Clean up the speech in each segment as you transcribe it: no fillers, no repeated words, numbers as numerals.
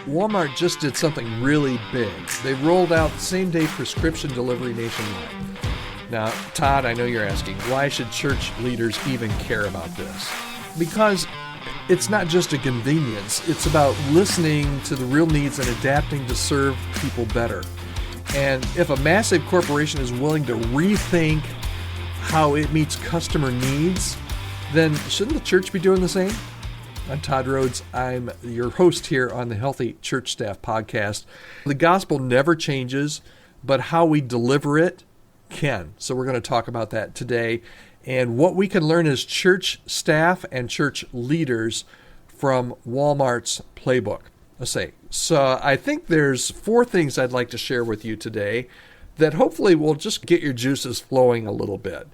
Walmart just did something really big. They rolled out same-day prescription delivery nationwide. Now, Todd, I know you're asking, why should church leaders even care about this? Because it's not just a convenience. It's about listening to the real needs and adapting to serve people better. And if a massive corporation is willing to rethink how it meets customer needs, then shouldn't the church be doing the same? I'm Todd Rhodes. I'm your host here on the Healthy Church Staff Podcast. The gospel never changes, but how we deliver it can. So we're going to talk about that today and what we can learn as church staff and church leaders from Walmart's playbook. So I think there's 4 things I'd like to share with you today that hopefully will just get your juices flowing a little bit.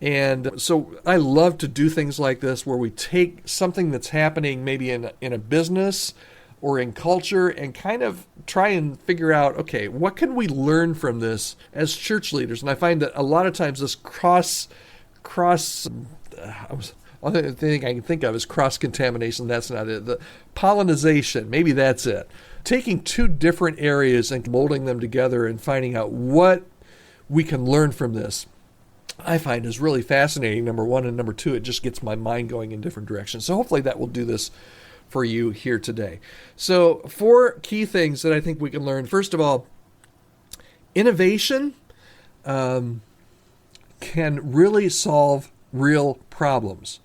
And so I love to do things like this where we take something that's happening maybe in a business or in culture and kind of try and figure out, okay, what can we learn from this as church leaders? And I find that a lot of times this only thing I can think of is cross-contamination. That's not it. The pollinization, maybe that's it. Taking 2 different areas and molding them together and finding out what we can learn from this, I find is really fascinating, number 1. And number 2, it just gets my mind going in different directions. So hopefully that will do this for you here today. So 4 key things that I think we can learn. First of all, innovation can really solve real problems.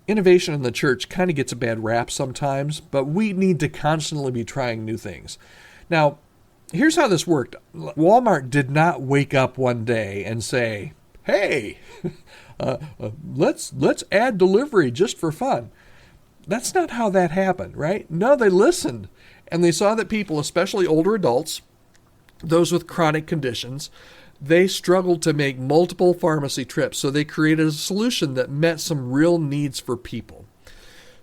Innovation in the church kind of gets a bad rap sometimes, but we need to constantly be trying new things. Now, here's how this worked. Walmart did not wake up one day and say, hey, let's add delivery just for fun. That's not how that happened, right? No, they listened, and they saw that people, especially older adults, those with chronic conditions, they struggled to make multiple pharmacy trips, so they created a solution that met some real needs for people.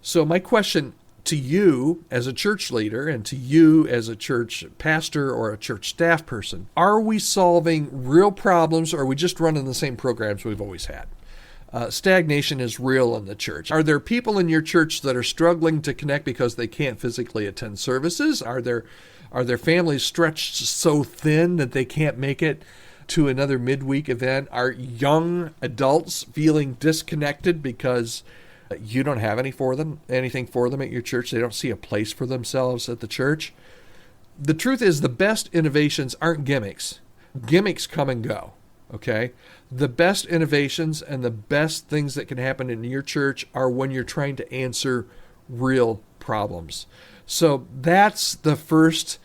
So my question to you as a church leader and to you as a church pastor or a church staff person, are we solving real problems or are we just running the same programs we've always had? Stagnation is real in the church. Are there people in your church that are struggling to connect because they can't physically attend services? Are there families stretched so thin that they can't make it to another midweek event? Are young adults feeling disconnected because you don't have anything for them at your church? They don't see a place for themselves at the church. The truth is the best innovations aren't gimmicks. Gimmicks come and go, okay? The best innovations and the best things that can happen in your church are when you're trying to answer real problems. So that's the first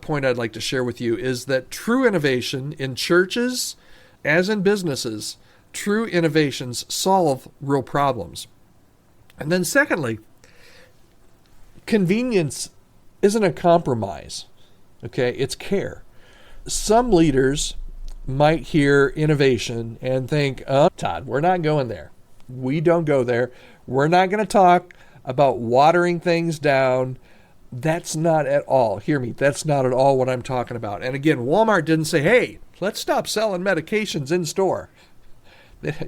point I'd like to share with you, is that true innovation in churches, as in businesses, true innovations solve real problems. And then secondly, convenience isn't a compromise, okay? It's care. Some leaders might hear innovation and think, oh, Todd, we're not going there. We don't go there. We're not going to talk about watering things down. That's not at all, hear me, that's not at all what I'm talking about. And again, Walmart didn't say, hey, let's stop selling medications in store.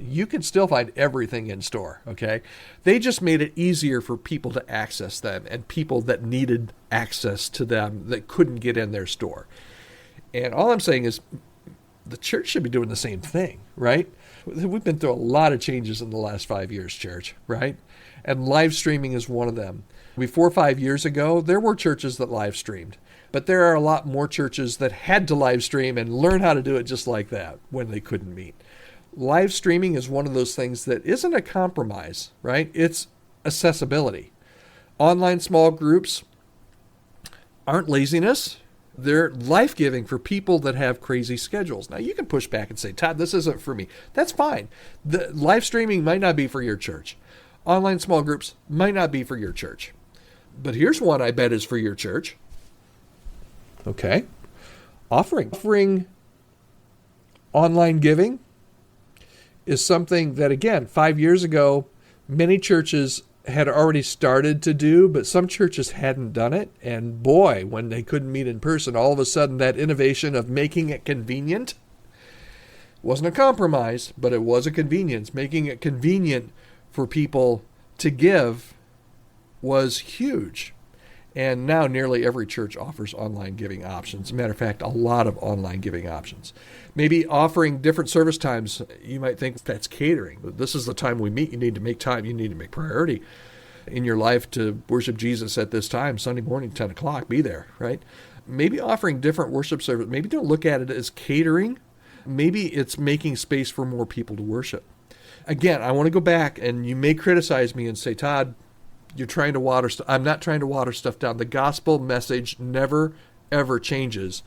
You can still find everything in store, okay? They just made it easier for people to access them and people that needed access to them that couldn't get in their store. And all I'm saying is the church should be doing the same thing, right? We've been through a lot of changes in the last 5 years, church, right? And live streaming is one of them. 4 or 5 years ago, there were churches that live streamed, but there are a lot more churches that had to live stream and learn how to do it just like that when they couldn't meet. Live streaming is one of those things that isn't a compromise, right? It's accessibility. Online small groups aren't laziness. They're life-giving for people that have crazy schedules. Now, you can push back and say, Todd, this isn't for me. That's fine. The live streaming might not be for your church. Online small groups might not be for your church. But here's one I bet is for your church. Okay. Offering online giving is something that, again, 5 years ago, many churches had already started to do, but some churches hadn't done it. And boy, when they couldn't meet in person, all of a sudden that innovation of making it convenient wasn't a compromise, but it was a convenience. Making it convenient for people to give was huge. And now nearly every church offers online giving options. As a matter of fact, a lot of online giving options. Maybe offering different service times. You might think that's catering. This is the time we meet. You need to make time. You need to make priority in your life to worship Jesus at this time, Sunday morning, 10 o'clock. Be there, right? Maybe offering different worship service. Maybe don't look at it as catering. Maybe it's making space for more people to worship. Again, I want to go back, and you may criticize me and say, Todd, you're trying to water stuff. I'm not trying to water stuff down. The gospel message never, ever changes,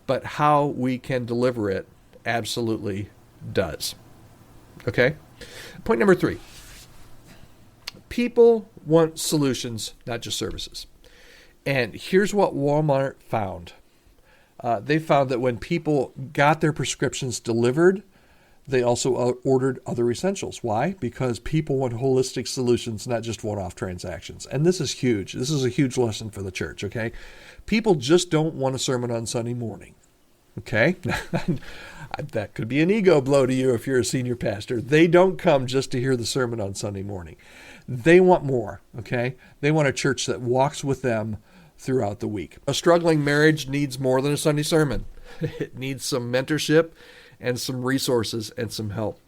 but how we can deliver it absolutely does. Okay? Point number 3. People want solutions, not just services. And here's what Walmart found. They found that when people got their prescriptions delivered, they also ordered other essentials. Why? Because people want holistic solutions, not just one-off transactions. And this is huge. This is a huge lesson for the church, okay? People just don't want a sermon on Sunday morning, okay? That could be an ego blow to you if you're a senior pastor. They don't come just to hear the sermon on Sunday morning. They want more, okay? They want a church that walks with them throughout the week. A struggling marriage needs more than a Sunday sermon. It needs some mentorship and some resources and some help.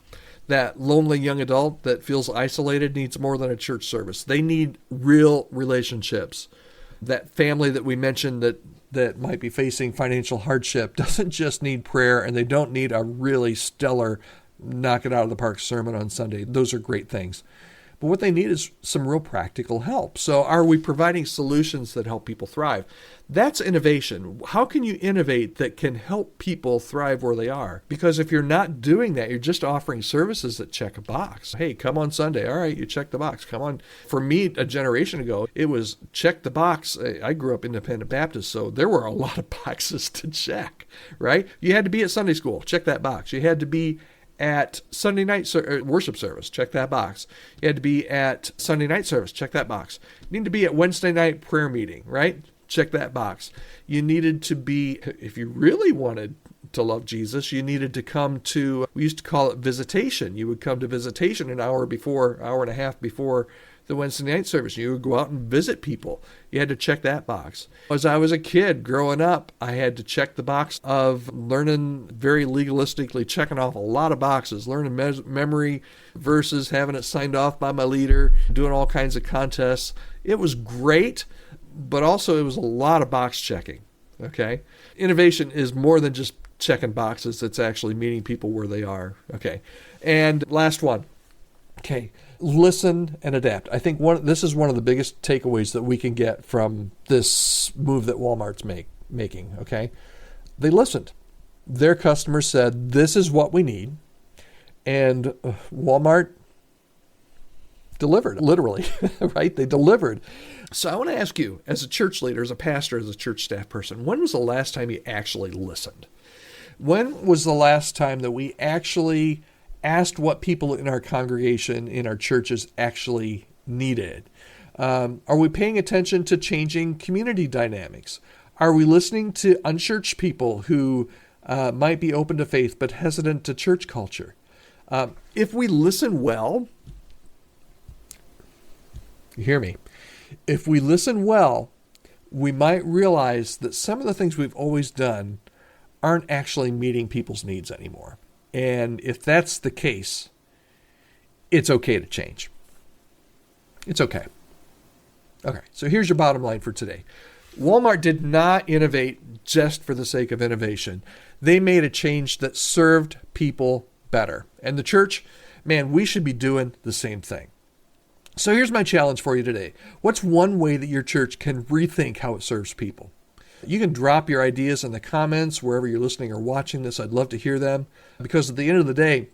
That lonely young adult that feels isolated needs more than a church service. They need real relationships. That family that we mentioned that might be facing financial hardship doesn't just need prayer, and they don't need a really stellar knock it out of the park sermon on Sunday. Those are great things. But what they need is some real practical help. So are we providing solutions that help people thrive? That's innovation. How can you innovate that can help people thrive where they are? Because if you're not doing that, you're just offering services that check a box. Hey, come on Sunday. All right, you check the box. Come on. For me, a generation ago, it was check the box. I grew up Independent Baptist, so there were a lot of boxes to check, right? You had to be at Sunday school. Check that box. You had to be at Sunday night worship service, check that box. You had to be at Sunday night service, check that box. You need to be at Wednesday night prayer meeting, right? Check that box. You needed to be, if you really wanted to love Jesus, you needed to come to, we used to call it visitation. You would come to visitation an hour and a half before the Wednesday night service. You would go out and visit people. You had to check that box. As I was a kid growing up, I had to check the box of learning very legalistically, checking off a lot of boxes, learning memory verses, having it signed off by my leader, doing all kinds of contests. It was great, but also it was a lot of box checking, okay? Innovation is more than just checking boxes. It's actually meeting people where they are, okay? And last one, okay, listen and adapt. I think this is one of the biggest takeaways that we can get from this move that Walmart's making, okay? They listened. Their customers said, this is what we need, and Walmart delivered, literally, right? They delivered. So I want to ask you, as a church leader, as a pastor, as a church staff person, when was the last time you actually listened? When was the last time that we actually asked what people in our congregation, in our churches, actually needed? Are we paying attention to changing community dynamics? Are we listening to unchurched people who might be open to faith but hesitant to church culture? If we listen well, you hear me? If we listen well, we might realize that some of the things we've always done aren't actually meeting people's needs anymore. And if that's the case, it's okay to change. It's okay. Okay, so here's your bottom line for today. Walmart did not innovate just for the sake of innovation. They made a change that served people better. And the church, man, we should be doing the same thing. So here's my challenge for you today. What's one way that your church can rethink how it serves people? You can drop your ideas in the comments wherever you're listening or watching this. I'd love to hear them, because at the end of the day,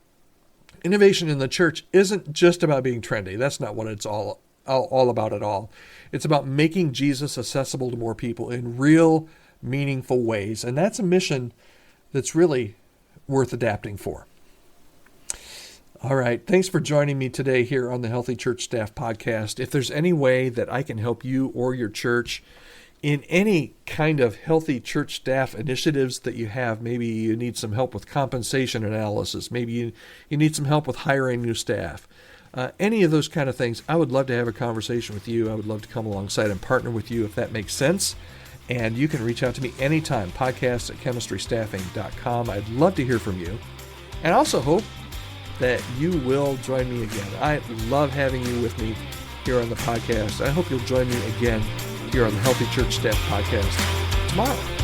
innovation in the church isn't just about being trendy. That's not what it's all about at all. It's about making Jesus accessible to more people in real, meaningful ways. And that's a mission that's really worth adapting for. All right. Thanks for joining me today here on the Healthy Church Staff Podcast. If there's any way that I can help you or your church in any kind of healthy church staff initiatives that you have, maybe you need some help with compensation analysis, maybe you need some help with hiring new staff, any of those kind of things, I would love to have a conversation with you. I would love to come alongside and partner with you if that makes sense. And you can reach out to me anytime, podcast@chemistrystaffing.com. I'd love to hear from you. And I also hope that you will join me again. I love having you with me here on the podcast. I hope you'll join me again here on the Healthy Church Staff Podcast tomorrow.